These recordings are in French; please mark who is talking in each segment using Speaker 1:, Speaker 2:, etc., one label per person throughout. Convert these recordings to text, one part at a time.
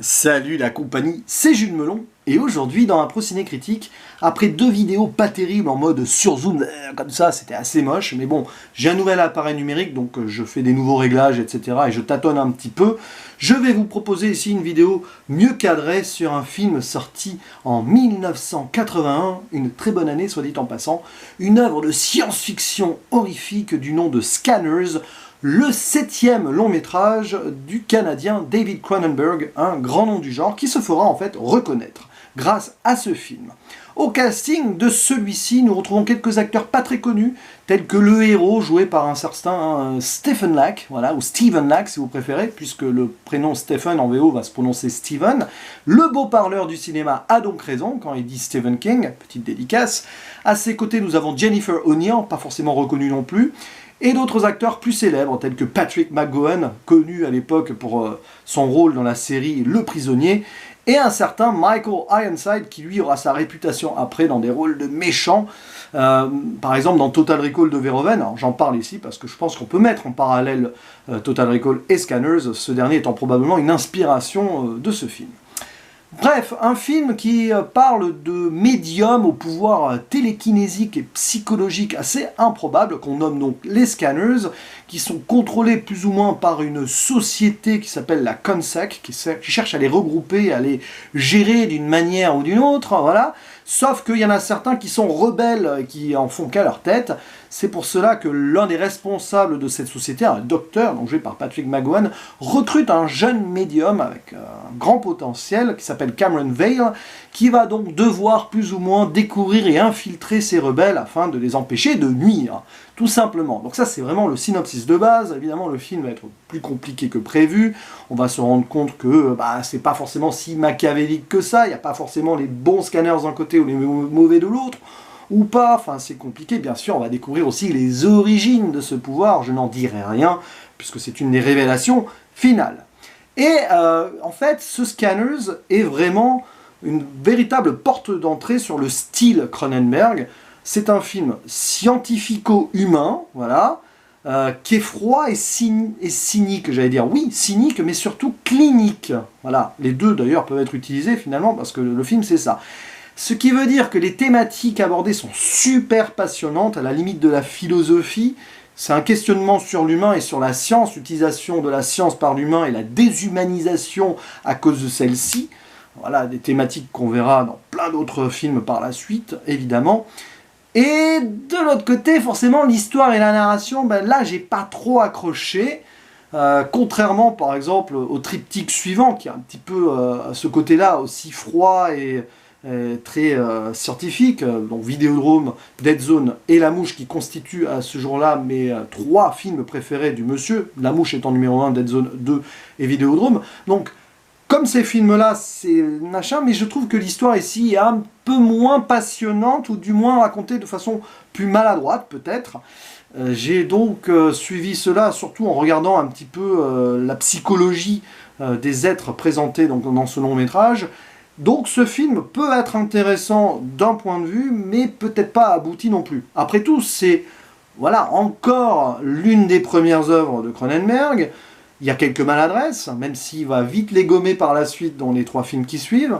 Speaker 1: Salut la compagnie, c'est Jules Melon, et aujourd'hui dans un Pro Ciné Critique, après 2 vidéos pas terribles en mode surzoom, comme ça, c'était assez moche, mais bon, j'ai un nouvel appareil numérique, donc je fais des nouveaux réglages, etc., et je tâtonne un petit peu. Je vais vous proposer ici une vidéo mieux cadrée sur un film sorti en 1981, une très bonne année, soit dit en passant, une œuvre de science-fiction horrifique du nom de Scanners, le 7e long métrage du Canadien David Cronenberg, un grand nom du genre, qui se fera en fait reconnaître grâce à ce film. Au casting de celui-ci, nous retrouvons quelques acteurs pas très connus, tels que le héros joué par un certain Stephen Lack, voilà, ou Steven Lack si vous préférez, puisque le prénom Stephen en VO va se prononcer Steven. Le beau parleur du cinéma a donc raison quand il dit Stephen King, petite dédicace. À ses côtés, nous avons Jennifer O'Neill, pas forcément reconnue non plus, et d'autres acteurs plus célèbres, tels que Patrick McGowan, connu à l'époque pour son rôle dans la série Le Prisonnier, et un certain Michael Ironside, qui lui aura sa réputation après dans des rôles de méchants, par exemple dans Total Recall de Verhoeven. Alors j'en parle ici parce que je pense qu'on peut mettre en parallèle Total Recall et Scanners, ce dernier étant probablement une inspiration de ce film. Bref, un film qui parle de médiums au pouvoir télékinésique et psychologique assez improbable, qu'on nomme donc les Scanners, qui sont contrôlés plus ou moins par une société qui s'appelle la CONSEC, qui cherche à les regrouper, à les gérer d'une manière ou d'une autre, voilà. Sauf qu'il y en a certains qui sont rebelles, qui en font qu'à leur tête. C'est pour cela que l'un des responsables de cette société, un docteur, donc joué par Patrick McGowan, recrute un jeune médium avec un grand potentiel qui s'appelle Cameron Vale, qui va donc devoir plus ou moins découvrir et infiltrer ces rebelles afin de les empêcher de nuire, tout simplement. Donc ça c'est vraiment le synopsis de base. Évidemment le film va être plus compliqué que prévu, on va se rendre compte que c'est pas forcément si machiavélique que ça, il n'y a pas forcément les bons scanners d'un côté ou les mauvais de l'autre, ou pas, enfin c'est compliqué. Bien sûr on va découvrir aussi les origines de ce pouvoir, je n'en dirai rien, puisque c'est une des révélations finales. Et en fait ce Scanners est vraiment une véritable porte d'entrée sur le style Cronenberg. C'est un film scientifico-humain, voilà, qui est froid et cynique, j'allais dire. Oui, cynique, mais surtout clinique. Voilà, les deux d'ailleurs peuvent être utilisés finalement, parce que le film c'est ça. Ce qui veut dire que les thématiques abordées sont super passionnantes, à la limite de la philosophie. C'est un questionnement sur l'humain et sur la science, l'utilisation de la science par l'humain et la déshumanisation à cause de celle-ci. Voilà, des thématiques qu'on verra dans plein d'autres films par la suite, évidemment. Et de l'autre côté, forcément, l'histoire et la narration, là, j'ai pas trop accroché. Contrairement, par exemple, au triptyque suivant, qui a un petit peu ce côté-là, aussi froid et très scientifique, donc Vidéodrome, Dead Zone et La Mouche, qui constituent à ce jour-là mes 3 films préférés du monsieur, La Mouche étant numéro 1, Dead Zone 2 et Vidéodrome. Donc, comme ces films-là, c'est machin, mais je trouve que l'histoire ici est un peu moins passionnante, ou du moins racontée de façon plus maladroite, peut-être. J'ai donc suivi cela, surtout en regardant un petit peu la psychologie des êtres présentés donc, dans ce long-métrage. Donc ce film peut être intéressant d'un point de vue, mais peut-être pas abouti non plus. Après tout, c'est voilà, encore l'une des premières œuvres de Cronenberg. Il y a quelques maladresses, même s'il va vite les gommer par la suite dans les 3 films qui suivent.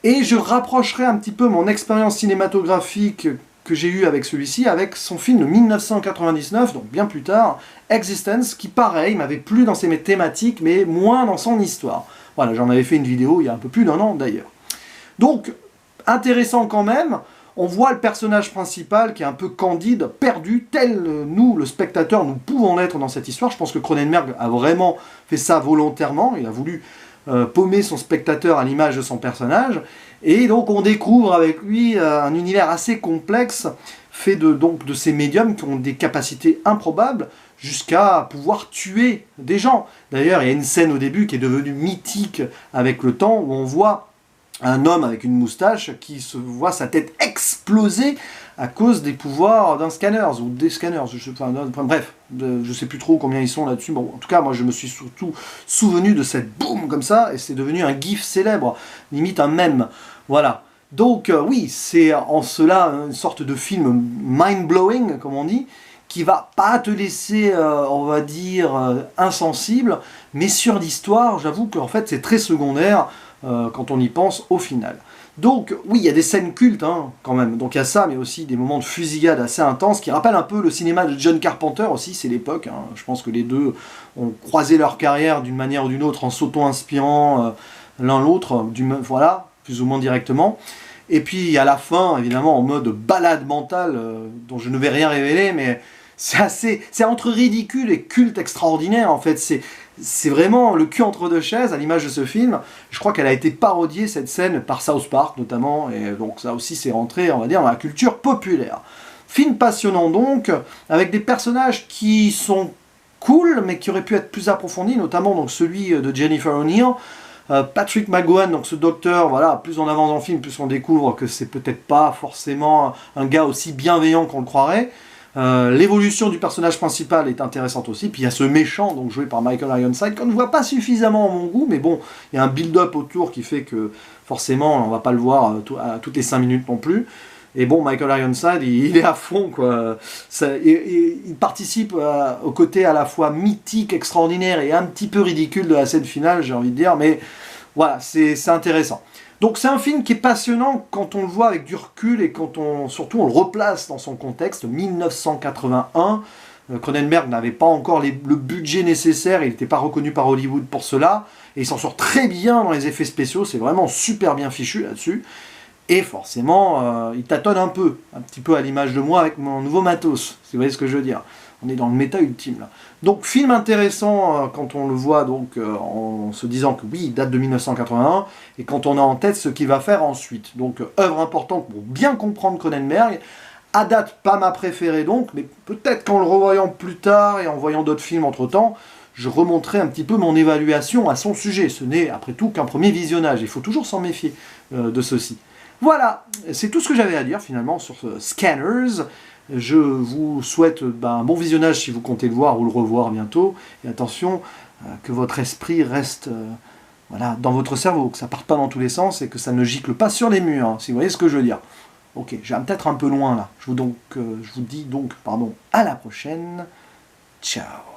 Speaker 1: Et je rapprocherai un petit peu mon expérience cinématographique que j'ai eue avec celui-ci, avec son film de 1999, donc bien plus tard, Existence, qui pareil, m'avait plu dans ses thématiques, mais moins dans son histoire. Voilà, j'en avais fait une vidéo il y a un peu plus d'1 an d'ailleurs. Donc, intéressant quand même. On voit le personnage principal qui est un peu candide, perdu, tel nous, le spectateur, nous pouvons l'être dans cette histoire. Je pense que Cronenberg a vraiment fait ça volontairement. Il a voulu paumer son spectateur à l'image de son personnage. Et donc on découvre avec lui un univers assez complexe, fait de ces médiums qui ont des capacités improbables, jusqu'à pouvoir tuer des gens. D'ailleurs, il y a une scène au début qui est devenue mythique avec le temps, où on voit un homme avec une moustache qui se voit sa tête exploser à cause des pouvoirs d'un scanner, ou des scanners, bref, je sais plus trop combien ils sont là-dessus. Bon, en tout cas, moi je me suis surtout souvenu de cette boum comme ça, et c'est devenu un gif célèbre, limite un mème. Voilà. Donc oui, c'est en cela une sorte de film mind-blowing, comme on dit, qui va pas te laisser, on va dire, insensible, mais sur l'histoire, j'avoue qu'en fait c'est très secondaire quand on y pense au final. Donc oui, il y a des scènes cultes hein, quand même, donc il y a ça, mais aussi des moments de fusillade assez intenses qui rappellent un peu le cinéma de John Carpenter aussi, c'est l'époque, hein. Je pense que les deux ont croisé leur carrière d'une manière ou d'une autre en s'auto-inspirant l'un l'autre, voilà, plus ou moins directement. Et puis à la fin, évidemment, en mode balade mentale, dont je ne vais rien révéler, mais c'est entre ridicule et culte extraordinaire en fait. C'est vraiment le cul entre deux chaises à l'image de ce film. Je crois qu'elle a été parodiée cette scène par South Park notamment, et donc ça aussi c'est rentré, on va dire, dans la culture populaire. Film passionnant donc, avec des personnages qui sont cool, mais qui auraient pu être plus approfondis, notamment donc celui de Jennifer O'Neill. Patrick McGowan, donc ce docteur, voilà, plus on avance dans le film, plus on découvre que c'est peut-être pas forcément un gars aussi bienveillant qu'on le croirait. L'évolution du personnage principal est intéressante aussi. Puis il y a ce méchant, donc joué par Michael Ironside, qu'on ne voit pas suffisamment à mon goût, mais bon, il y a un build-up autour qui fait que forcément, on va pas le voir à toutes les 5 minutes non plus. Et bon, Michael Ironside, il est à fond, quoi. Il participe au côté à la fois mythique, extraordinaire et un petit peu ridicule de la scène finale, j'ai envie de dire, mais voilà, c'est intéressant. Donc c'est un film qui est passionnant quand on le voit avec du recul et quand surtout on le replace dans son contexte. 1981, Cronenberg n'avait pas encore le budget nécessaire, il n'était pas reconnu par Hollywood pour cela, et il s'en sort très bien dans les effets spéciaux, c'est vraiment super bien fichu là-dessus. Et forcément, il tâtonne un petit peu à l'image de moi avec mon nouveau matos, si vous voyez ce que je veux dire. On est dans le méta ultime là. Donc film intéressant quand on le voit donc en se disant que oui, il date de 1981, et quand on a en tête ce qu'il va faire ensuite. Donc œuvre importante pour bien comprendre Cronenberg. À date, pas ma préférée donc, mais peut-être qu'en le revoyant plus tard et en voyant d'autres films entre-temps, je remonterai un petit peu mon évaluation à son sujet. Ce n'est après tout qu'un premier visionnage, il faut toujours s'en méfier de ceci. Voilà, c'est tout ce que j'avais à dire finalement sur Scanners. Je vous souhaite un bon visionnage si vous comptez le voir ou le revoir bientôt. Et attention, que votre esprit reste voilà, dans votre cerveau, que ça ne parte pas dans tous les sens et que ça ne gicle pas sur les murs, hein, si vous voyez ce que je veux dire. Ok, j'ai peut-être un peu loin là. Je vous dis donc à la prochaine. Ciao.